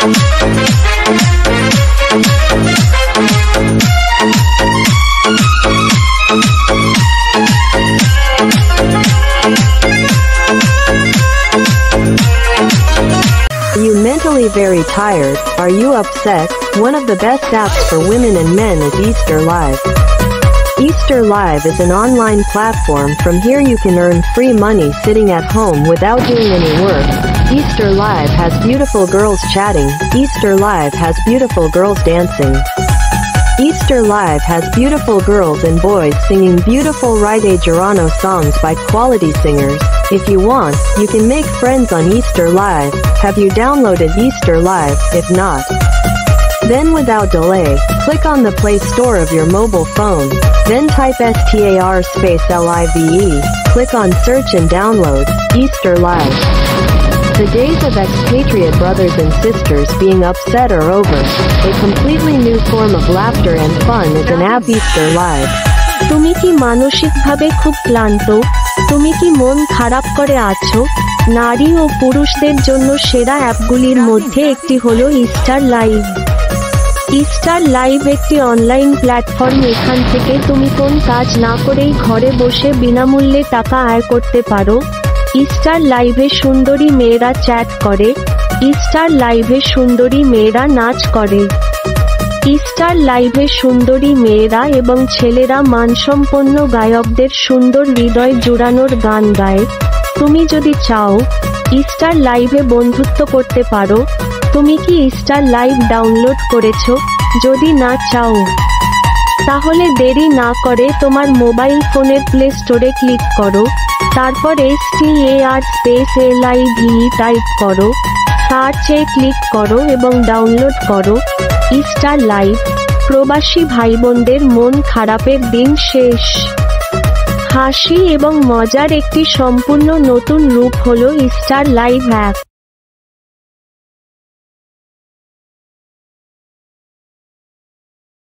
You mentally very tired? Are you upset? One of the best apps for women and men is Easter Live. Easter Live is an online platform. From here you can earn free money sitting at home without doing any work. Easter Live has beautiful girls chatting. Easter Live has beautiful girls dancing. Easter Live has beautiful girls and boys singing beautiful Ride Geronimo songs by quality singers. If you want, you can make friends on Easter Live. Have you downloaded Easter Live? If not, then without delay, click on the Play Store of your mobile phone. Then type STAR space LIVE. Click on search and download Easter Live. The days of expatriate brothers and sisters being upset are over. A completely new form of laughter and fun is an app Easter Live. তুমি কি মানসিকভাবে খুব ক্লান্ত? তুমি কি মন খারাপ করে আছো? নারী ও পুরুষদের জন্য সেরা অ্যাপগুলির মধ্যে একটি হলো ইস্টার লাইভ। ইস্টার লাইভ একটি অনলাইন প্ল্যাটফর্ম। এখান থেকে তুমি কোন কাজ না করেই ঘরে বসে বিনামূল্যে টাকা আয় করতে পারো। ইস্টার লাইভে সুন্দরী মেয়েরা চ্যাট করে। ইস্টার লাইভে সুন্দরী মেয়েরা নাচ করে। ইস্টার লাইভে সুন্দরী মেয়েরা এবং ছেলেরা মানসম্পন্ন গায়কদের সুন্দর হৃদয় জুড়ানোর গান গায়। তুমি যদি চাও ইস্টার লাইভে বন্ধুত্ব করতে পারো। তুমি কি ইস্টার লাইভ ডাউনলোড করেছো? যদি না চাও তাহলে দেরি না করে তোমার মোবাইল ফোনের প্লে স্টোরে ক্লিক করো। তারপর STAR স্পেস LIVE টাইপ করো, সার্চে ক্লিক করো এবং ডাউনলোড করো ইস্টার লাইভ। প্রবাসী ভাইবোনদের মন খারাপের দিন শেষ। হাসি এবং মজার একটি সম্পূর্ণ নতুন রূপ হলো ইস্টার লাইভ অ্যাপ।